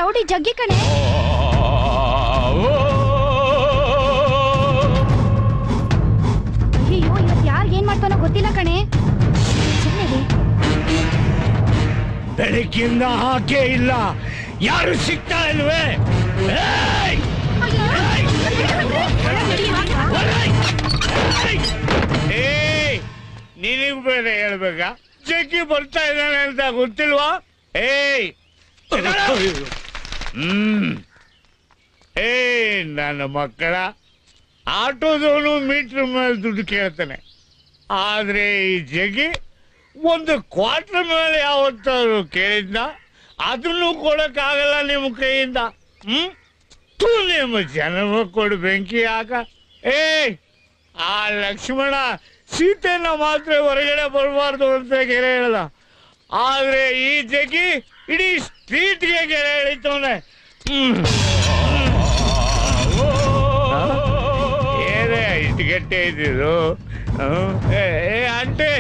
Rowdy ಜಗ್ಗಿ ಕಣೆ. ಅಯ್ಯೋ ಇವತ್ತು ಯಾರು ಏನ್ ಮಾಡ್ತಾನೋ ಗೊತ್ತಿಲ್ಲ ಕಣೆ. ಬೆಳಗ್ಗಿಂದ ಹಾಕೇ ಇಲ್ಲ, ಯಾರು ಸಿಗ್ತಾ ಇಲ್ವೇ? ನಿನಗ್ ಬೇರೆ ಹೇಳ್ಬೇಕಾ? ಜಗ್ಗಿ ಬರ್ತಾ ಇದ್ದಾನೆ ಅಂತ ಗೊತ್ತಿಲ್ವಾ? ನನ್ನ ಮಕ್ಕಳ ಆಟೋದವನು ಮೀಟರ್ ಮೇಲೆ ದುಡ್ಡು ಕೇಳ್ತಾನೆ, ಆದ್ರೆ ಈ ಜಗ್ಗಿ ಒಂದು ಕ್ವಾರ್ಟರ್ ಮೇಲೆ ಯಾವತ್ತಾದ್ರು ಕೇಳಿದ್ನ? ಅದನ್ನು ಕೊಡಕ್ಕಾಗಲ್ಲ ನಿಮ್ಮ ಕೈಯಿಂದ. ನಿಮ್ಮ ಜನ್ಮ ಕೊಡು ಬೆಂಕಿ ಯಾಕ? ಆ ಲಕ್ಷ್ಮಣ ಸೀತೆನ ಮಾತ್ರ ಹೊರಗಡೆ ಬರಬಾರ್ದು ಅಂತ ಗೆರೆ ಹೇಳ್ದ, ಆದ್ರೆ ಈ ಜಗ್ಗಿ ಇಡೀ ಸ್ಟ್ರೀಟ್ಗೆ ಗೆರೆ ಎಳಿತವನೆ. ಏನೇ ಇಷ್ಟು ಗಟ್ಟೆ ಇದ್ದಿದ್ದು? ಅಂಟೆ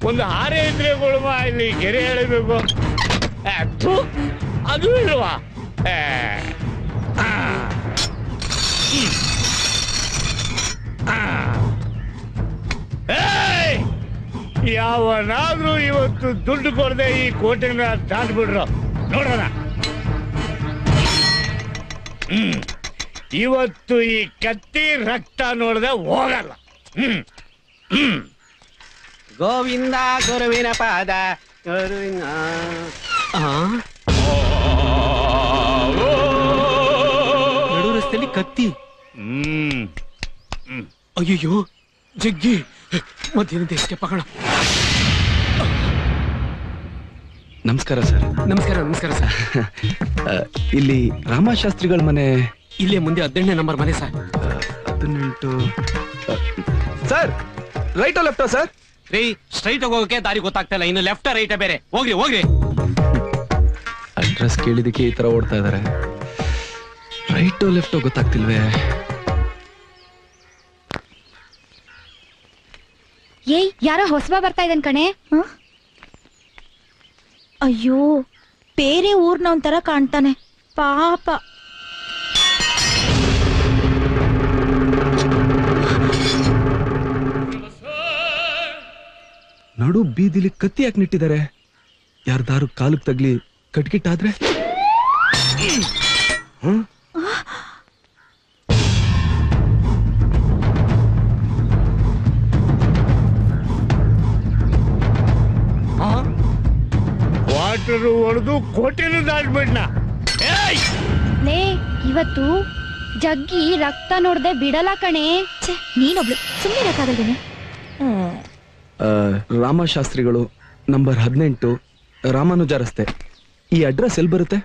ಒಂದು ಹಾರೆ ಇದ್ರೆ ಕೊಡುವ, ಇಲ್ಲಿ ಗೆರೆ ಎಳಿಬೇಕು. ಅದು ಇಲ್ವಾ? ಯಾವನಾದ್ರೂ ಇವತ್ತು ದುಡ್ಡು ಕೊಡದೆ ಈ ಕೋಟೆನ ದಾಟ್ಬಿಡ್ರು ನೋಡೋಣ. ಇವತ್ತು ಈ ಕತ್ತಿ ರಕ್ತ ನೋಡದೆ ಹೋಗಲ್ಲ. ಗೋವಿಂದ ಗುರುವಿನ ಪಾದ ಗುರುವಿನ. ನಡು ರಸ್ತೆಯಲ್ಲಿ ಕತ್ತಿ. ಅಯ್ಯೋ ಜಗ್ಗಿ, ಮಧ್ಯಾಹ್ನದ ಎಸ್ಕೇಪ್ ಆಗೋಣ. ನಮಸ್ಕಾರ ಸರ್. ನಮಸ್ಕಾರ ನಮಸ್ಕಾರ ಸರ್. ಇಲ್ಲಿ ರಾಮಶಾಸ್ತ್ರಿಗಳ ಮನೆ ಇಲ್ಲೇ ಮುಂದೆ 18ನೇ ನಂಬರ್ ಮನೆ ಸರ್. 18 ಸರ್. ರೈಟಾ ಲೆಫ್ಟಾ ಸರ್? ರೀ ಸ್ಟ್ರೈಟ್ ಹೋಗೋಕೆ ದಾರಿ ಗೊತ್ತಾಗ್ತಾ ಇಲ್ಲ, ಇನ್ನು ಲೆಫ್ಟ್ ರೈಟ್ ಬೇರೆ. ಹೋಗ್ರಿ ಹೋಗ್ರಿ. ಅಡ್ರೆಸ್ ಕೇಳಿದಕ್ಕೆ ಈ ತರ ಓಡ್ತಾ ಇದಾರೆ. ರೈಟೋ ಲೆಫ್ಟೋ ಗೊತ್ತಾಗ್ತಿಲ್ವೇ? ಏಯ್ ಯಾರೋ ಹೊಸಬ ಬರ್ತಾ ಇದ್ದಾನೆ ಕಣೆ. ಅಯ್ಯೋ ಬೇರೆ ಊರ್ನವನ್ ತರ ಕಾಣ್ತಾನೆ ಪಾಪ. ನಡು ಬೀದಿಲಿ ಕತ್ತಿ ಯಾಕೆ ನಿಟ್ಟಿದ್ದಾರೆ? ಯಾರ್ದಾರು ಕಾಲಕ್ಕೆ ತಗ್ಲಿ ಕಟ್ಕಿಟ್ಟಾದ್ರೆ? ವಾಟರ್ ಹೊಡೆದು ಕೋಟೆನೂ ದಾಟ್ಬಿಡ್ನ. ಲೇ ಇವತ್ತು ಜಗ್ಗಿ ರಕ್ತ ನೋಡ್ದೆ ಬಿಡಲ್ಲ ಕಣೆ. ನೀನೊಬ್ಳು ಸುಮ್ಮನೆ ಇರಕ್ಕಾಗಲ್ದೇನೆ. ರಾಮಶಾಸ್ತ್ರಿಗಳು ನಂಬರ್ 18 ರಾಮಾನುಜ ರಸ್ತೆ. ಈ ಅಡ್ರೆಸ್ ಎಲ್ಲಿ ಬರುತ್ತೆ?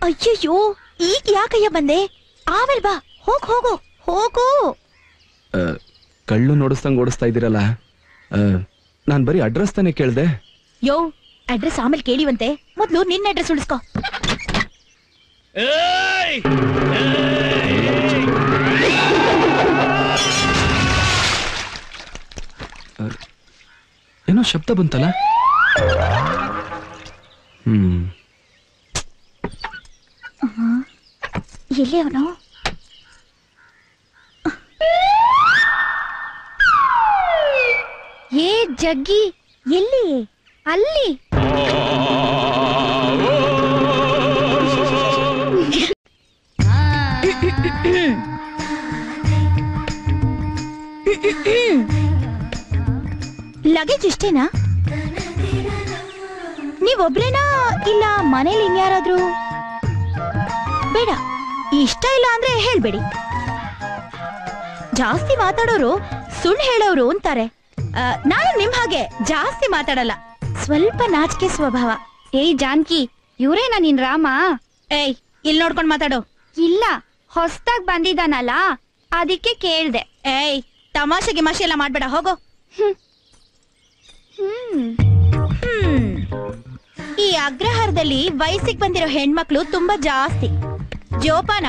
ಅಯ್ಯಯ್ಯೋ ಈಗ ಯಾಕಯ್ಯ ಬಂದೆ? ಆಮೇಲೆ ಬಾ. ಹೋಗು ಹೋಗು. ಕಳ್ಳು ನೋಡಿಸ್ದಂಗ್ ಓಡಿಸ್ತಾ ಇದ್ದೀರಲ್ಲ, ನಾನ್ ಬರೀ ಅಡ್ರೆಸ್ ತಾನೇ ಕೇಳ್ದೆ. ಯೋ ಅಡ್ರೆಸ್ ಆಮೇಲೆ ಕೇಳಿವಂತೆ, ಮೊದ್ಲು ನಿನ್ನ ಅಡ್ರೆಸ್ ಉಳಿಸ್ಕೋ. ಏನೋ ಶಬ್ದ ಬಂತಲ್ಲ. ಎಲ್ಲಿ ಅವನು? ಏ ಜಗ್ಗಿ ಎಲ್ಲಿ? ಅಲ್ಲಿ. ಲಗೇಜ್ ಇಷ್ಟೇನಾ? ನೀವೊಬ್ರೇನಾ ಇಲ್ಲ ಮನೇಲಿ ಇನ್ಯಾರಾದ್ರೂ? ಬೇಡ, ಇಷ್ಟ ಇಲ್ಲ ಅಂದ್ರೆ ಹೇಳ್ಬೇಡಿ. ಜಾಸ್ತಿ ಮಾತಾಡೋರು ಸುಳ್ಳು ಹೇಳೋರು ಅಂತಾರೆ. ನಾನು ನಿಮ್ ಹಾಗೆ ಜಾಸ್ತಿ ಮಾತಾಡಲ್ಲ, ಸ್ವಲ್ಪ ನಾಚಿಕೆ ಸ್ವಭಾವ. ಏಯ್ ಜಾನ್ಕಿ, ಇವ್ರೇನಾ ನಿನ್ ರಾಮ? ಏಯ್ ಇಲ್ಲಿ ನೋಡ್ಕೊಂಡ್ ಮಾತಾಡೋ. ಇಲ್ಲ, ಹೊಸ್ದಾಗ್ ಬಂದಿದ್ದಾನಲ್ಲ ಅದಕ್ಕೆ ಕೇಳ್ದೆ. ಏಯ್ ತಮಾಷೆ ಗಿಮಾಷೆ ಎಲ್ಲ ಮಾಡ್ಬೇಡ, ಹೋಗೋ. ಈ ಅಗ್ರಹಾರದಲ್ಲಿ ವಯಸ್ಸಿಗೆ ಬಂದಿರೋ ಹೆಣ್ಮಕ್ಳು ತುಂಬಾ ಜಾಸ್ತಿ. ಜೋಪಾನ,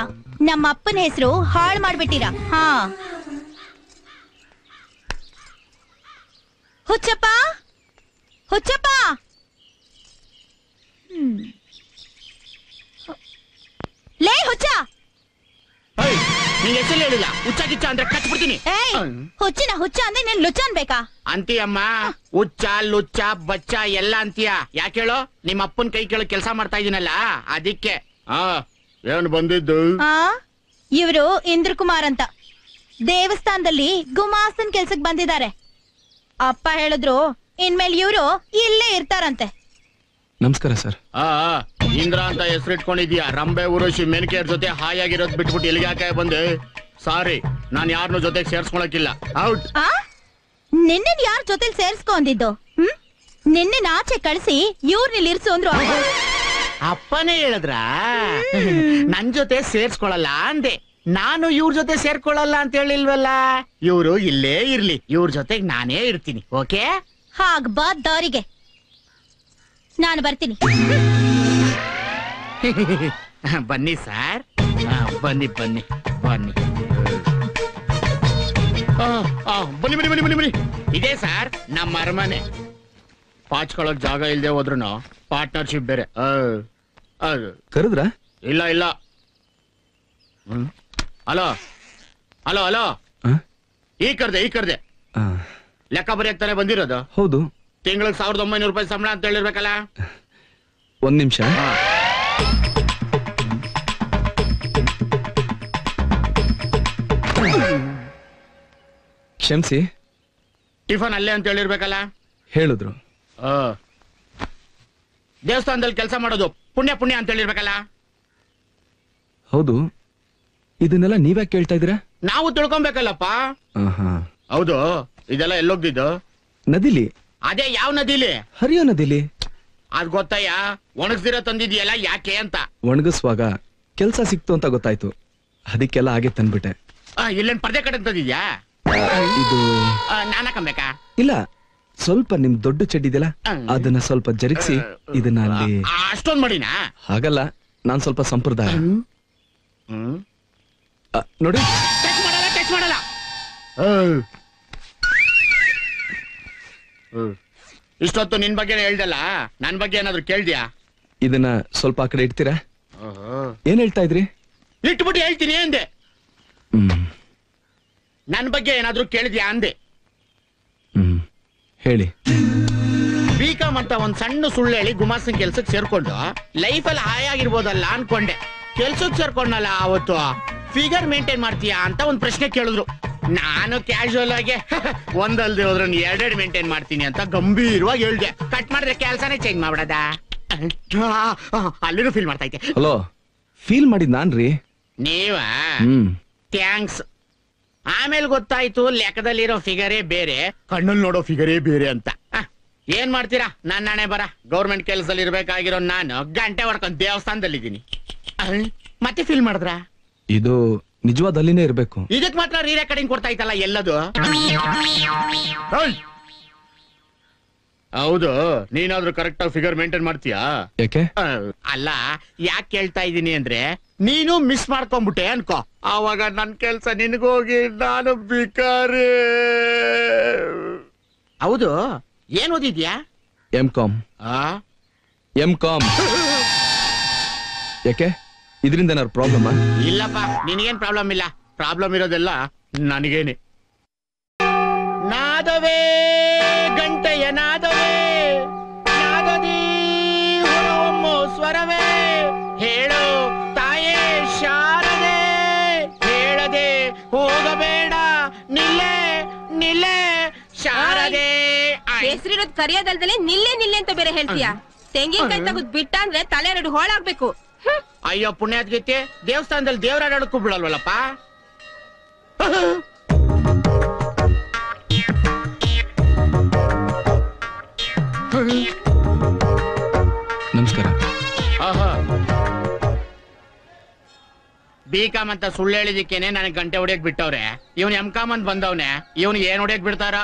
ನಮ್ಮ ಅಪ್ಪನ ಹೆಸರು ಹಾಳು ಮಾಡ್ಬಿಟ್ಟಿರಾ. ಹಾ ಹುಚ್ಚಪ್ಪ, ಹುಚ್ಚಪ್ಪ. ನೀನ್ ಹೆಸರು ಹೇಳಿಲ್ಲ. ಹುಚ್ಚ ಗಿಚ್ಚ ಅಂದ್ರೆ ಕಚ್ಬಿಡ್ತೀನಿ. ಏಯ್ ಹುಚ್ಚಿನ ಹುಚ್ಚ ಅಂದ್ರೆ ನೀನ್ ಲುಚ್ಚ ಅನ್ಬೇಕಾ? ಅಂತೀಯಮ್ಮ. ಹುಚ್ಚ ಲುಚ್ಚ ಬಚ್ಚ ಎಲ್ಲ ಅಂತೀಯ. ಯಾಕೆ ಹೇಳು? ನಿಮ್ಮ ಅಪ್ಪನ್ ಕೈ ಕೇಳು ಕೆಲಸ ಮಾಡ್ತಾ ಇದೀನಲ್ಲ ಅದಕ್ಕೆ. ಏನ್ ಬಂದಿದ್ದು? ಇವರು ಇಂದ್ರ ಕುಮಾರ್ ಅಂತ ದೇವಸ್ಥಾನದಲ್ಲಿ ಗುಮಾಸ್ತನ್ ಕೆಲ್ಸಕ್ ಬಂದಿದ್ದಾರೆ. ಅಪ್ಪ ಹೇಳಿದ್ರು ಇನ್ಮೇಲೆ ಇವರು ಇಲ್ಲೇ ಇರ್ತಾರಂತೆ. ನಮಸ್ಕಾರ ಸರ್. ಇಂದ್ರ ಅಂತ ಹೆಸರು ಇಟ್ಕೊಂಡಿದ್ಯಾ? ರಂಬೆ ಊರುಷಿ ಮೆನ್ಕೆಯರ್ ಜೊತೆ ಹಾಯಾಗಿರೋದ್ ಬಿಟ್ಬಿಟ್ಟು ಎಲ್ಲಿಗೆ ಯಾಕೆ ಬಂದೆ? ಸಾರಿ, ನಾನ್ ಯಾರನ್ನ ಜೊತೆಗೆ ಸೇರ್ಸ್ಕೊಳಕಿಲ್ಲ. ಔಟ್. ನಿನ್ನೆ ಯಾರ ಜೊತೆಲಿ ಸೇರ್ಸ್ಕೊಂಡಿದ್ದು? ನಿನ್ನೆ ಆಚೆ ಕಳಿಸಿ ಇವ್ರನ್ನ ಇರ್ಸು ಅಂದ್ರು. ಅಪ್ಪನೇ ಹೇಳಿದ್ರ ನನ್ ಜೊತೆ ಸೇರ್ಸ್ಕೊಳಲ್ಲ ಅಂದೆ. ನಾನು ಇವ್ರ ಜೊತೆ ಸೇರ್ಕೊಳ್ಳಲ್ಲ ಅಂತ ಹೇಳಿಲ್ವಲ್ಲ. ಇವ್ರು ಇಲ್ಲೇ ಇರ್ಲಿ, ಇವ್ರ ಜೊತೆಗೆ ನಾನೇ ಇರ್ತೀನಿ. ಓಕೆ? ಹಾಗ್ ಬಾ ದಾರಿಗೆ. ನಾನು ಬರ್ತೀನಿ. ಬನ್ನಿ ಸರ್, ಬನ್ನಿ ಬನ್ನಿ ಬನ್ನಿ. ಬನ್ನಿ ಬನ್ನಿ ಬನ್ನಿ ಬನ್ನಿ ಬನ್ನಿ. ಇದೇ ಸರ್ ನಮ್ಮ ಅರಮನೆ. ಪಾಚ್ಕೊಳಕ್ ಜಾಗ ಇಲ್ದೆ ಹೋದ್ರು ಪಾರ್ಟ್ನರ್ಶಿಪ್ ಬೇರೆ. ಕರೆದ್ರ? ಇಲ್ಲ ಇಲ್ಲ. Hello hello hello. ಈ ಕರ್ದೆ ಲೆಕ್ಕ ಬರೆಯಕ್ ತಾನೇ ಬಂದಿರೋದು? ಹೌದು. ತಿಂಗಳಿಗೆ 1900 ರೂಪಾಯಿ ಸಂಬಳ ಅಂತ ಹೇಳಿರ್ಬೇಕಲ್ಲ. ಒಂದ್ ನಿಮಿಷ. ಕ್ಷಮಿಸಿ. ಟಿಫನ್ ಅಲ್ಲೇ ಅಂತ ಹೇಳಿರ್ಬೇಕಲ್ಲ. ಹೇಳಿದ್ರು. ದೇವಸ್ಥಾನದಲ್ಲಿ ಕೆಲಸ ಮಾಡೋದು ಪುಣ್ಯ ಪುಣ್ಯ ಅಂತ ಹೇಳಿರ್ಬೇಕಲ್ಲ. ಹೌದು. ಇದನ್ನೆಲ್ಲ ನೀವ್ಯಾಕೆ ಕೇಳ್ತಾ ಇದೀರಾ? ನಾವು ತಿಳ್ಕೊಬೇಕಲ್ಲಪ್ಪ. ಹೌದು. ಇದೆಲ್ಲ ಎಲ್ಲೋಗ್ದಿದ್ದು? ನದಿಲಿ. ಅದೇ ಯಾವ ನದಿಲಿ? ಹರಿಯೋ ನದಿಲಿ. ಅದ್ ಗೊತ್ತಯ್ಯ. ಒಣಗಿಸಿರೋ ತಂದಿದ್ಯಲ್ಲ ಯಾಕೆ ಅಂತ. ಒಣಗಿಸುವಾಗ ಕೆಲ್ಸ ಸಿಕ್ತು ಅಂತ ಗೊತ್ತಾಯ್ತು, ಅದಕ್ಕೆಲ್ಲ ಹಾಗೆ ತಂದ್ಬಿಟ್ಟೆ. ಇಲ್ಲೇನ್ ಪರ್ದೆ ಕಡೆ ತಂದಿದ್ಯಾ? ಇದು ನಾನ ಕಂಬೇಕಾ? ಇಲ್ಲ, ಸ್ವಲ್ಪ ನಿಮ್ ದೊಡ್ಡ ಚಡ್ಡಿದೆಯಲ್ಲ ಅದನ್ನ ಸ್ವಲ್ಪ ಜರುಗಿಸಿ ಇದನ್ನ ಅಲ್ಲಿ. ಅಷ್ಟೊಂದ್ ಮಾಡಿನಾ? ಹಾಗಲ್ಲ, ನಾನ್ ಸ್ವಲ್ಪ ಸಂಪ್ರದಾಯ. ನೋಡಿ. ಟಚ್ ಮಾಡಲ್ಲ, ಟಚ್ ಮಾಡಲ್ಲ. ಇಷ್ಟೊತ್ತು ನಿನ್ ಬಗ್ಗೆ ಹೇಳ್ದಲ್ಲ, ನನ್ ಬಗ್ಗೆ ಏನಾದ್ರು ಕೇಳ್ದ್ಯಾ? ಇದನ್ನ ಸ್ವಲ್ಪ ಆ ಕಡೆ ಇಡ್ತೀರಾ? ಏನ್ ಹೇಳ್ತಾ ಇದ್ರಿ? ಇಟ್ಬಿಟ್ಟು ಹೇಳ್ತೀನಿ ಅಂದೆ. ನನ್ ಬಗ್ಗೆ ಏನಾದ್ರು ಕೇಳಿದ್ಯಾ ಅಂದೆ. ಹೇಳಿ. ಬಿಕಾಮ್ ಅಂತ ಒಂದ್ ಸಣ್ಣ ಸುಳ್ಳು ಹೇಳಿ ಗುಮಾಸ್ತನ್ ಕೆಲ್ಸಕ್ ಸೇರ್ಕೊಂಡು ಲೈಫಲ್ಲಿ ಹಾಯಾಗಿರ್ಬೋದಲ್ಲ ಅನ್ಕೊಂಡೆ. ಕೆಲ್ಸಕ್ ಸೇರ್ಕೊಂಡಲ್ಲ ಅವತ್ತು ಫಿಗರ್ ಮೇಂಟೈನ್ ಮಾಡ್ತೀಯಾ ಅಂತ ಒಂದ್ ಪ್ರಶ್ನೆ ಕೇಳಿದ್ರು. ನಾನು ಕ್ಯಾಶುವಲ್ ಆಗಿ ಒಂದಲ್ದೆ ಹೋದ್ರೆ ಎರಡೆರಡು ಮೇಂಟೈನ್ ಮಾಡ್ತೀನಿ ಅಂತ ಗಂಭೀರವಾಗಿ ಹೇಳ್ದೆ. ಕಟ್ ಮಾಡಿದ್ರೆ ಕೆಲ್ಸನೇ ಚೇಂಜ್ ಮಾಡ್ಬಿಡದ. ಅಲ್ಲಿನೂ ಫೀಲ್ ಮಾಡ್ತಾ ಇದ್ದೆ. ಹಲೋ, ಫೀಲ್ ಮಾಡಿದ್ ನಾನ್ರಿ. ನೀವ? ಥ್ಯಾಂಕ್ಸ್. ಆಮೇಲೆ ಗೊತ್ತಾಯ್ತು ಲೆಕ್ಕದಲ್ಲಿರೋ ಫಿಗರೇ ಬೇರೆ, ಕಣ್ಣಲ್ಲಿ ನೋಡೋ ಫಿಗರೇ ಬೇರೆ ಅಂತ. ಏನ್ ಮಾಡ್ತೀರಾ, ನನ್ನ ಹಣೆ ಬರ. ಗೌರ್ಮೆಂಟ್ ಕೆಲಸದಲ್ಲಿ ಇರ್ಬೇಕಾಗಿರೋ ನಾನು ಗಂಟೆ ಹೊಡ್ಕೊಂಡು ದೇವಸ್ಥಾನದಲ್ಲಿದ್ದೀನಿ. ಮತ್ತೆ ಫೀಲ್ ಮಾಡಿದ್ರ? ಇದು ನಿಜವಾದ ಅಲ್ಲಿನೇ ಇರ್ಬೇಕು. ಇದಕ್ ಮಾತ್ರ ರೀ ರೆಕಾರ್ಡಿಂಗ್ ಕೊಡ್ತಾ ಇತ್ತಲ್ಲ ಎಲ್ಲದು. ಹೌದು, ನೀನಾದ್ರೂ ಕರೆಕ್ಟ್ ಆಗಿ ಫಿಗರ್ ಮೇಂಟೈನ್ ಮಾಡ್ತೀಯಾ? ಯಾಕೆ? ಅಲ್ಲ, ಯಾಕೆ ಕೇಳ್ತಾ ಇದೀನಿ ಅಂದ್ರೆ ನೀನು ಮಿಸ್ ಮಾಡ್ಕೊಂಡ್ಬಿಟ್ಟೆ ಅನ್ಕೋ, ಆವಾಗ ನನ್ ಕೆಲ್ಸ ನಿನ್ಗೋಗಿ ನಾನು ಬಿಕಾರಿ. ಹೌದು, ಏನ್ ಓದಿದ್ಯಾ? M.Com. M.Com. ಯಾಕೆ, ಇದರಿಂದ ಏನಾದ್ರು ಪ್ರಾಬ್ಲಮ್? ಇಲ್ಲಪ್ಪ, ನಿನಗೇನ್ ಪ್ರಾಬ್ಲಮ್ ಇಲ್ಲ. ಪ್ರಾಬ್ಲಮ್ ಇರೋದೆಲ್ಲ ನನಗೇನೆ. ನಾದವೇ ಗಂಟೆಯ ನಾದವೇ, ನಾದದಿ ಹೊರಹೊಮ್ಮೋ ಸ್ವರವೇ, ಹೇಳೋ ತಾಯೇ ಶಾರದೆ, ಹೇಳದೆ ಹೋಗಬೇಡ ನಿಲ್ಲೆ ನಿಲ್ಲೆ ಶಾರದೆ. ಹೆಸರಿರೋದ್ ಕರಿಯೋದಲ್ದಲೆ ನಿಲ್ಲೆ ನಿಲ್ಲೆ ಅಂತ ಬೇರೆ ಹೇಳ್ತೀಯಾ? ತೆಂಗಿನಕಾಯಿ ತಗದ್ ಬಿಟ್ಟ ಅಂದ್ರೆ ತಲೆ 2 ಹೋಳಾಗ್ಬೇಕು. ಅಯ್ಯೋ ಪುಣ್ಯಾತ್ಗೈತೆ, ದೇವಸ್ಥಾನದಲ್ಲಿ ದೇವರಾಡೋಕ್ಕೂ ಬಿಡಲ್ವಲ್ಲಪ್ಪ. ನಮಸ್ಕಾರ. ಬಿಕಾಮ್ ಅಂತ ಸುಳ್ಳು ಹೇಳಿದಿಕ್ಕೇನೆ ನನಗೆ ಗಂಟೆ ಹೊಡಿಯಕ್ ಬಿಟ್ಟವ್ರೆ. ಇವನ್ M.Com ಅಂತ ಬಂದವ್ನೆ, ಇವನ್ ಏನ್ ಹೊಡಿಯಕ್ ಬಿಡ್ತಾರ?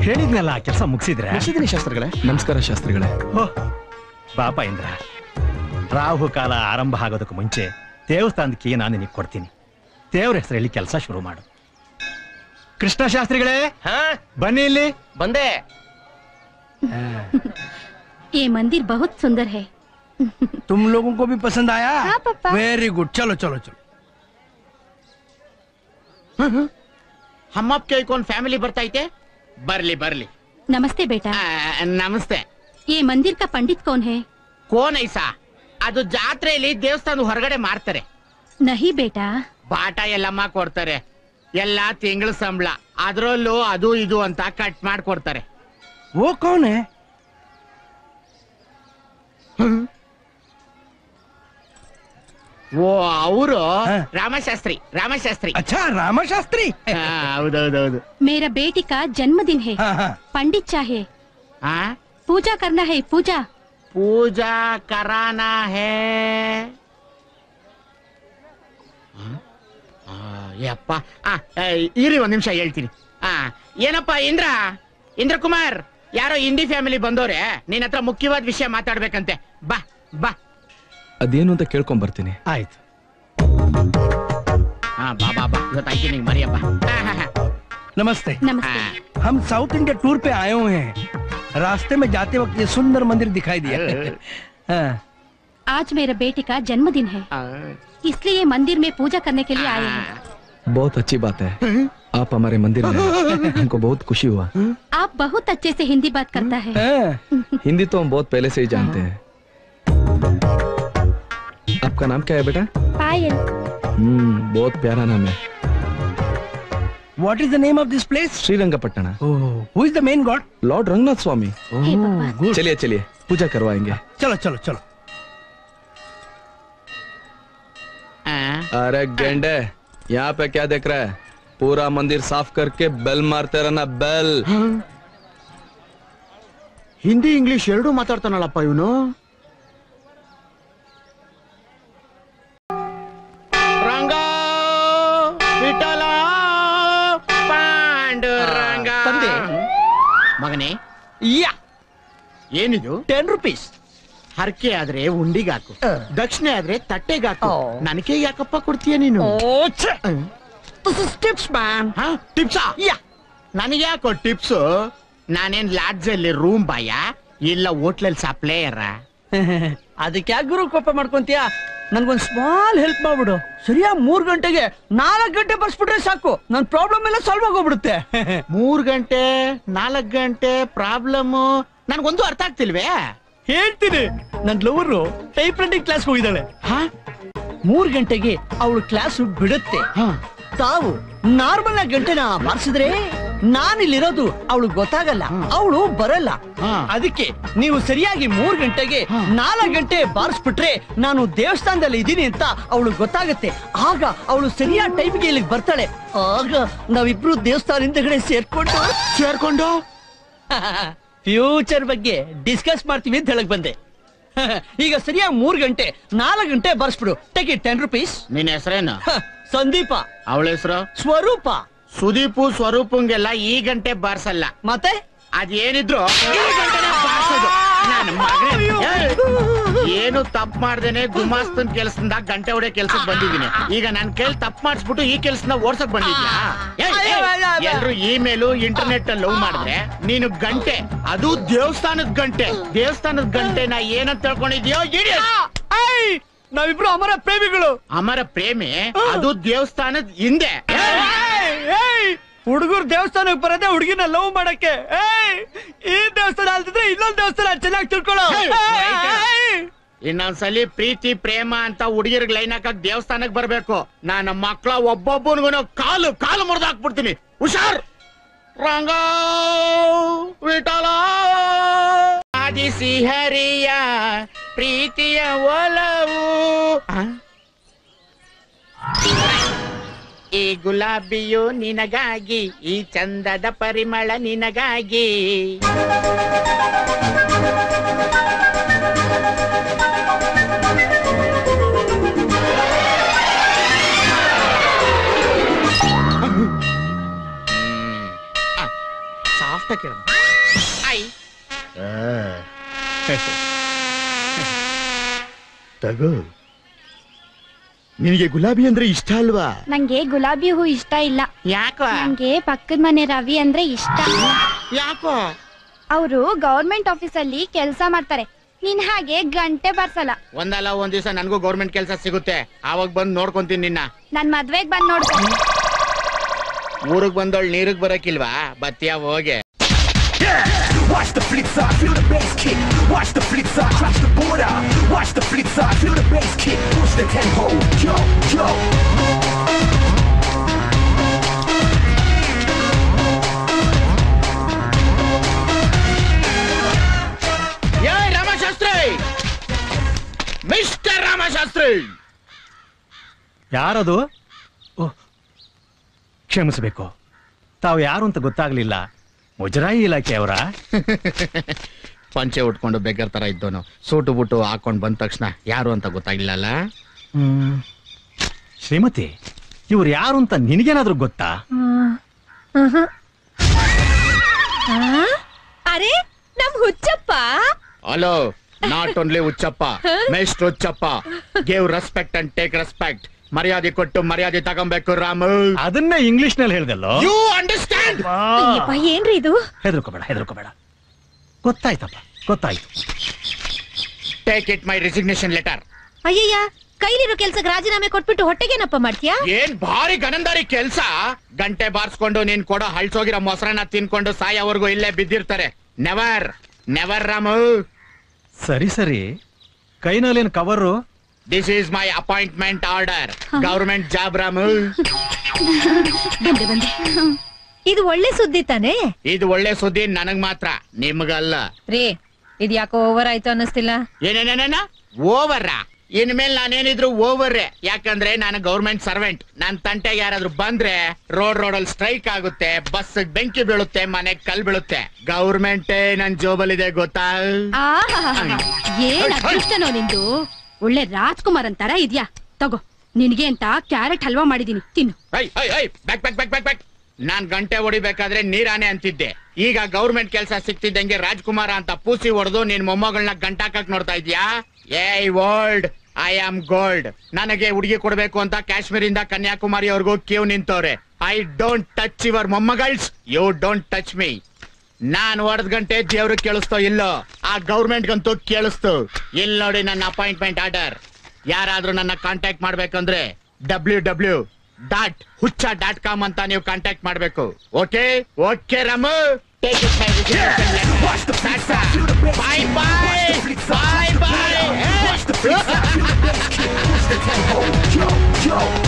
ಹೇಳಿದ್ನಲ್ಲ, ಕೆಲಸ ಮುಗಿಸಿದ್ರೆ. ಮುಗಿಸಿದೀನಿ ಶಾಸ್ತ್ರಿಗಳೇ. ನಮಸ್ಕಾರ ಶಾಸ್ತ್ರಿಗಳೇ. ಬಾಪ ಇಂದ್ರ, ರಾಹು ಕಾಲ ಆರಂಭ ಆಗೋದಕ್ಕೆ ಮುಂಚೆ ದೇವಸ್ಥಾನಕ್ಕೆ ನಾನು ನಿನಗೆ ಕೊಡ್ತೀನಿ. ದೇವ್ರ ಹೆಸರು ಹೇಳಿ ಕೆಲಸ ಶುರು ಮಾಡು. ಕೃಷ್ಣ ಶಾಸ್ತ್ರಿಗಳೇ, ಬನ್ನಿ ಇಲ್ಲಿ. ಬಂದೆ. ये मंदिर बहुत सुंदर है. तुम लोगों को भी पसंद आया? हाँ पापा. वेरी गुड, चलो चलो चलो. ಹಮ್ಮಪ್ಪ ಕೇಳ್ಕೊಂಡ್ ಫ್ಯಾಮಿಲಿ ಬರ್ತೈತೆ. ಬರ್ಲಿ ಬರ್ಲಿ. ನಮಸ್ತೆ ಬೇಟಾ. ನಮಸ್ತೆ. ಈ ಮಂದಿರ್ ಕಾ ಪಂಡಿತ್ ಕೌನ್ ಹೈ? ಕೋನ್ ಐಸಾ? ಅದು ಜಾತ್ರೆಯಲ್ಲಿ ದೇವಸ್ಥಾನದ ಹೊರಗಡೆ ಮಾರ್ತಾರೆ. ನಹಿ ಬೇಟಾ. ಬಾಟ ಎಲ್ಲಮ್ಮ ಕೊಡ್ತಾರೆ. ಎಲ್ಲ ತಿಂಗಳ ಸಂಬಳ, ಅದ್ರಲ್ಲೂ ಅದು ಇದು ಅಂತ ಕಟ್ ಮಾಡ್ಕೊಡ್ತಾರೆ. वो कौन है? ಓ ಅವರು ರಾಮಶಾಸ್ತ್ರಿ. ರಾಮಶಾಸ್ತ್ರಿ. अच्छा रामाशास्त्री. ಹೌದೌದೌದು. मेरा बेटी का जन्मदिन है. पंडित चाहे पूजा करना है. पूजा ಪೂಜಾ ಕರಾನಾ ಹೇ. ಯಪ್ಪ ಇರಿ ಒಂದ್ ನಿಮಿಷ ಹೇಳ್ತೀನಿ. ಏನಪ್ಪ ಇಂದ್ರ ಕುಮಾರ್, ಯಾರೋ ಹಿಂದಿ ಫ್ಯಾಮಿಲಿ ಬಂದವ್ರೆ, ನಿನ್ ಹತ್ರ ಮುಖ್ಯವಾದ ವಿಷಯ ಮಾತಾಡ್ಬೇಕಂತೆ. ಬಾ ಬಾ. ಅದೇನು ಅಂತ ಕೇಳ್ಕೊಂಡ್ ಬರ್ತೀನಿ. ಆಯ್ತು. ಬಾ ಬಾ ಬಾ. ಇವತ್ತಾಯ್ತು ನಿಂಗೆ ಮರಿಯಪ್ಪ. नमस्ते. नमस्ते. हम साउथ इंडिया टूर पे आए हुए हैं. रास्ते में जाते वक्त ये सुंदर मंदिर दिखाई दिया. आज मेरा बेटी का जन्मदिन है, इसलिए मंदिर में पूजा करने के लिए आए हैं. बहुत अच्छी बात है, आप हमारे मंदिर में आए। हमको बहुत खुशी हुआ. आप बहुत अच्छे से हिंदी बात करता है. हिंदी तो हम बहुत पहले से ही जानते हैं. आपका नाम क्या है बेटा? पायल. बहुत प्यारा नाम है. What is the name of this place? Srirangapatna. Who is the main god? Lord Ranganatha Swami. हे भगवान. Good. चलिए चलिए पूजा करवाएंगे. चलो चलो चलो. अरे गेंडे, यहाँ पे क्या देख रहा है? पूरा मंदिर साफ करके बेल मारते रहना. बेल. ಹಿಂದಿ ಇಂಗ್ಲಿಷ್ ಎರಡೂ ಮಾತಾಡ್ತಾನಲ್ಲಪ್ಪ ಇವನು. ರಂಗ ವಿಠಲ ಪಾಂಡುರಂಗ. ತಂದೆ. ಮಗನೇ, ಯಾ ಏನಿದು? 10 rupees. ಹರಕೆ ಆದ್ರೆ ಉಂಡಿಗಾಕು, ದಕ್ಷಿಣೆ ಆದ್ರೆ ತಟ್ಟೆಗಾಕು. ನನಗೆ ಯಾಕಪ್ಪ ಕೊಡ್ತೀಯ ನೀನು? This is tips man. ಟಿಪ್ಸಾ? ಯಾ. ನನಗೆ ಯಾಕೋ ಟಿಪ್ಸ್? ನಾನೇನ್ ಲಾಡ್ಜ್ ಅಲ್ಲಿ ರೂಮ್ ಬಾಯ ಇಲ್ಲ ಹೋಟ್ಲಲ್ಲಿ ಸಪ್ಲೈಯರ? ಅದಕ್ಕೆ ಯಾಕೆ ಗುರು ಕೋಪ ಮಾಡ್ಕೊಂತೀಯ? ನನ್ಗೊಂದ್ ಸ್ಮಾಲ್ ಹೆಲ್ಪ್ ಮಾಡ್ಬಿಡು. ಸರಿಯಾಗಿ 3 ಗಂಟೆಗೆ 4 ಗಂಟೆ ಬರ್ಸ್ಬಿಟ್ರೆ ಸಾಕು, ನನ್ ಪ್ರಾಬ್ಲಮ್ ಎಲ್ಲ ಸಾಲ್ವ್ ಆಗೋಗ್ಬಿಡುತ್ತೆ. 3 ಗಂಟೆ 4 ಗಂಟೆ ಪ್ರಾಬ್ಲಮ್ ನನ್ಗೊಂದು ಅರ್ಥ ಆಗ್ತಿಲ್ವೇ? ಹೇಳ್ತೀನಿ. ನನ್ ಲವರು ಟೈಪ್ ರೈಟಿಂಗ್ ಕ್ಲಾಸ್ ಹೋಗಿದ್ದಾಳೆ. 3 ಗಂಟೆಗೆ ಅವಳು ಕ್ಲಾಸ್ ಬಿಡುತ್ತೆ. ತಾವು ನಾರ್ಮಲ್ ಆಗಿ ಗಂಟೆನ ಬಾರಿಸಿದ್ರೆ ನಾನಿಲ್ಲಿರೋದು ಅವಳು ಗೊತ್ತಾಗಲ್ಲ, ಅವಳು ಬರಲ್ಲ. ಅದಕ್ಕೆ ನೀವು ಸರಿಯಾಗಿ 3 ಗಂಟೆಗೆ 4 ಗಂಟೆ ಬಾರಿಸ್ಬಿಟ್ರೆ ನಾನು ದೇವಸ್ಥಾನದಲ್ಲಿ ಇದ್ದೀನಿ ಅಂತ ಅವಳು ಗೊತ್ತಾಗತ್ತೆ. ಆಗ ಅವಳು ಸರಿಯಾದ ಟೈಮ್ಗೆ ಇಲ್ಲಿಗೆ ಬರ್ತಾಳೆ. ಆಗ ನಾವಿಬ್ರು ದೇವಸ್ಥಾನ ಹಿಂದಗಡೆ ಸೇರ್ಕೊಂಡು ಫ್ಯೂಚರ್ ಬಗ್ಗೆ ಡಿಸ್ಕಸ್ ಮಾಡ್ತೀವಿ ಅಂತ ಹೇಳಕ್ ಬಂದೆ. ಈಗ ಸರಿಯಾಗಿ 3 ಗಂಟೆ 4 ಗಂಟೆ ಬರ್ಸ್ಬಿಡು. Take it 10 rupees. ನಿನ್ನ ಹೆಸರೇನು? ಸಂದೀಪ. ಅವಳ ಹೆಸರು? ಸ್ವರೂಪ. ಸುದೀಪು ಸ್ವರೂಪಂಗೆಲ್ಲ ಈ ಗಂಟೆ ಬಾರ್ಸಲ್ಲ. ಮತ್ತೆ ಅದೇನಿದ್ರು ಈ ಗಂಟೆನ ಬಾರ್ಸೋದು. ನನ್ನ ಮಗನೇ, ಏನು ತಪ್ಪು ಮಾಡ್ದೇನೆ ಗುಮಾಸ್ತನ್ ಕೆಲ್ಸದಿಂದ ಗಂಟೆ ಹೊಡೆ ಕೆಲ್ಸಕ್ಕೆ ಬಂದಿದ್ದೀನಿ. ಈಗ ನನ್ ಕೈಲಿ ತಪ್ಪು ಮಾಡಿಸ್ಬಿಟ್ಟು ಈ ಕೆಲ್ಸನ ಓಡ್ಸಕ್ ಬಂದಿದ್ಯಾ? ಎಲ್ರು ಇಮೇಲು ಇಂಟರ್ನೆಟ್ ಅಲ್ಲಿ ಲವ್ ಮಾಡಿದ್ರೆ ನೀನು ಗಂಟೆ, ಅದು ದೇವಸ್ಥಾನದ ಗಂಟೆ. ದೇವಸ್ಥಾನದ ಗಂಟೆನ ಏನಂತ ತಿಳ್ಕೊಂಡಿದ್ಯೋ? ನಾವಿಬ್ರು ಅಮರ ಪ್ರೇಮಿಗಳು. ಅಮರ ಪ್ರೇಮಿ? ಅದು ದೇವಸ್ಥಾನದ ಹಿಂದೆ. ಹುಡುಗರು ದೇವಸ್ಥಾನಕ್ಕೆ ಬರೋದೇ ಹುಡುಗಿನ ಲವ್ ಮಾಡಕ್ಕೆ. ಈ ದೇವಸ್ಥಾನ ಅಲ್ದಿದ್ರೆ ಇನ್ನೊಂದು ದೇವಸ್ಥಾನ ಚೆನ್ನಾಗಿ ತಿಳ್ಕೊಳ್ಳೋ. ಇನ್ನೊಂದ್ಸಲಿ ಪ್ರೀತಿ ಪ್ರೇಮ ಅಂತ ಹುಡುಗಿರ್ಗ್ ಲೈನ್ ಹಾಕಕ್ ದೇವಸ್ಥಾನಕ್ ಬರ್ಬೇಕು. ನಾನು ಮಕ್ಳ ಒಬ್ಬೊಬ್ಬನಿಗೂ ಕಾಲು ಕಾಲು ಮುರಿದು ಹಾಕ್ಬಿಡ್ತೀನಿ. ಹುಷಾರ್. ರಂಗ ವಿಠಲ ಆದಿಸಿ ಹರಿಯ ಪ್ರೀತಿಯ ಒಲವು. ಈ ಗುಲಾಬಿಯು ನಿನಗಾಗಿ, ಈ ಚಂದದ ಪರಿಮಳ ನಿನಗಾಗಿ. ಸಾಫ್ಟ್ ತಗೋ. ನಿನಗೆ ಗುಲಾಬಿ ಅಂದ್ರೆ ಇಷ್ಟ ಅಲ್ವಾ? ನಂಗೆ ಗುಲಾಬಿ ಹೂ ಇಷ್ಟ ಇಲ್ಲ. ಯಾಕೋ? ನಂಗೆ ಪಕ್ಕದ ಮನೆ ರವಿ ಅಂದ್ರೆ ಇಷ್ಟ. ಯಾಕೋ? ಅವರು ಗವರ್ಮೆಂಟ್ ಆಫೀಸಲ್ಲಿ ಕೆಲಸ ಮಾಡ್ತಾರೆ. ನೀನ್ ಹಾಗೆ ಗಂಟೆ ಬರ್ಸಲ್ಲ. ಒಂದಲ್ಲ ಒಂದ್ ದಿವಸ ನನ್ಗೂ ಗೌರ್ಮೆಂಟ್ ಕೆಲಸ ಸಿಗುತ್ತೆ, ಆವಾಗ ಬಂದ್ ನೋಡ್ಕೊಂತೀನಿ ನಿನ್ನ. ನನ್ ಮದ್ವೆಗ್ ಬಂದ್ ನೋಡ್ಕೊ. ಊರಿಗೆ ಬಂದವಳು ನೀರಿಗೆ ಬರಕಿಲ್ವಾ ಬತ್ತಿಯ ಹೋಗೆ Watch the flip side, feel the bass kick. Watch the flip side, cross the border. Watch the flip side, feel the bass kick. Push the tempo, yo, yo. ಯೇ ರಾಮಶಾಸ್ತ್ರಿ, ಮಿಸ್ಟರ್ ರಾಮಶಾಸ್ತ್ರಿ. ಯಾರದು? ಓಹ್, ಕ್ಷಮಿಸಬೇಕು, ತಾವು ಯಾರು ಅಂತ ಗೊತ್ತಾಗ್ಲಿಲ್ಲ. ಮುಜರಾಯಿ ಇಲಾಖೆಯವರ? ಪಂಚೆ ಉಟ್ಕೊಂಡು ಬೇಗರ್ ತರ ಇದ್ದೋನು ಸೂಟು ಬುಟ್ಟು ಹಾಕೊಂಡ್ ಬಂದ ತಕ್ಷಣ ಯಾರು ಅಂತ ಗೊತ್ತಾಗ್ಲಿಲ್ಲಲ್ಲ. ಶ್ರೀಮತಿ, ಇವ್ರು ಯಾರು ಅಂತ ನಿನಗೇನಾದ್ರೂ ಗೊತ್ತಾ? ಅರೆ ನಮ್ Huchappa. Hello, not only Huchappa, mister Huchappa. Give respect and take respect. ಮರ್ಯಾದೆ ಕೊಟ್ಟು ಮರ್ಯಾದೆ ತಗೊಂಬೇಕು ರಾಮು. ಅದನ್ನೇ ಇಂಗ್ಲಿಷ್ ನಲ್ಲಿ ಹೇಳ್ದಲ್ಲೋ. You understand? ಏನ್ರಿ ಇದು? ಹೆದರ್ಕೋಬೇಡ. ಗೊತ್ತಾಯ್ತಪ್ಪ, ಗೊತ್ತಾಯ್ತು. Take it my resignation letter. ಅಯ್ಯಯ್ಯ, ಕೈಲಿರೋ ಕೆಲ್ಸಕ್ಕೆ ರಾಜೀನಾಮೆ ಕೊಟ್ಬಿಟ್ಟು ಹೊಟ್ಟೆಗೇನಪ್ಪ ಮಾಡ್ತೀಯಾ? ಏನ್ ಭಾರಿ ಗನಂದಾರಿ ಕೆಲ್ಸ. ಗಂಟೆ ಬಾರ್ಸ್ಕೊಂಡು ನೀನ್ ಕೊಡೋ ಹಳ್ಸೋಗಿರೋ ಮೊಸರನ್ನ ತಿನ್ಕೊಂಡು ಸಾಯೋವರೆಗೂ ಇಲ್ಲೇ ಬಿದ್ದಿರ್ತಾರೆ. Never never Ramu. ಸರಿ, ಕೈನಲ್ಲೇನು cover? This is my appointment order. Government job Ramu. ಬಂದೆ. ಇದು ಒಳ್ಳೆ ಸುದ್ದಿ ತಾನೇ? ಇದು ಒಳ್ಳೆ ಸುದ್ದಿ ನನಗ್ ಮಾತ್ರ, ನಿಮ್ಗಲ್ಲ. ರೀ ಇದ್ಯಾಕೋ ಓವರ್ ಆಯ್ತು ಅನ್ನಿಸ್ತಿಲ್ಲ? ಏನೇನೇನ ಓವರ್? ಇನ್ಮೇಲೆ ನಾನೇನಿದ್ರು ಓವರ್ರೆ. ಯಾಕಂದ್ರೆ ನಾನು ಗೌರ್ಮೆಂಟ್ ಸರ್ವೆಂಟ್. ನನ್ ತಂಟೆಗೆ ಯಾರಾದ್ರೂ ಬಂದ್ರೆ ರೋಡಲ್ಲಿ ಸ್ಟ್ರೈಕ್ ಆಗುತ್ತೆ, ಬಸ್ ಬೆಂಕಿ ಬೀಳುತ್ತೆ, ಮನೆಗ್ ಕಲ್ ಬೀಳುತ್ತೆ. ಗೌರ್ಮೆಂಟೇ ನನ್ ಜೋಬಲ್ಲಿದೆ ಗೊತ್ತಾ? ಏನ್ ಅದೃಷ್ಟನೋ ನಿಂದು. ಒಳ್ಳೆ ರಾಜ್ಕುಮಾರ್ ಅಂತಾರ ಇದ್ಯಾ. ತಗೋ, ನಿನ್ಗೆ ಅಂತ ಕ್ಯಾರೆಟ್ ಹಲ್ವಾ ಮಾಡಿದೀನಿ, ತಿನ್ನು. ಬ್ಯಾಕ್. ನಾನ್ ಗಂಟೆ ಹೊಡಿಬೇಕಾದ್ರೆ ನೀರಾನೆ ಅಂತಿದ್ದೆ. ಈಗ ಗೌರ್ಮೆಂಟ್ ಕೆಲಸ ಸಿಕ್ತಿದ್ದಂಗೆ ರಾಜ್ಕುಮಾರ ಅಂತ ಪೂಸಿ ಹೊಡೆದು ನಿನ್ ಮೊಮ್ಮಗಳನ್ನ ಗಂಟಾಕಕ್ ನೋಡ್ತಾ ಇದ್ಯಾ? ಏಯ್ ವರ್ಲ್ಡ್, ಐ ಆಮ್ ಗೋಲ್ಡ್. ನನಗೆ ಹುಡುಗಿ ಕೊಡ್ಬೇಕು ಅಂತ ಕಾಶ್ಮೀರಿಂದ ಕನ್ಯಾಕುಮಾರಿ ಅವ್ರಿಗೂ ಕ್ಯೂ ನಿಂತವ್ರೆ. ಐ ಡೋಂಟ್ ಟಚ್ ಯುವರ್ ಮೊಮ್ಮಗಳ್ಸ್, ಯು ಡೋಂಟ್ ಟಚ್ ಮೀ. ನಾನ್ ಹೊಡೆದ್ ಗಂಟೆ ದೇವ್ರಿಗೆ ಕೇಳಿಸ್ತೋ ಇಲ್ಲೋ, ಆ ಗೌರ್ಮೆಂಟ್ ಗಂತೂ ಕೇಳಿಸ್ತು. ಇಲ್ಲಿ ನೋಡಿ ನನ್ನ ಅಪಾಯಿಂಟ್ಮೆಂಟ್ ಆರ್ಡರ್. ಯಾರಾದ್ರೂ ನನ್ನ ಕಾಂಟ್ಯಾಕ್ಟ್ ಮಾಡ್ಬೇಕಂದ್ರೆ www.hucha.com ಅಂತ ನೀವು ಕಾಂಟ್ಯಾಕ್ಟ್ ಮಾಡ್ಬೇಕು. Okay Ramu, take it my resignation. Bye.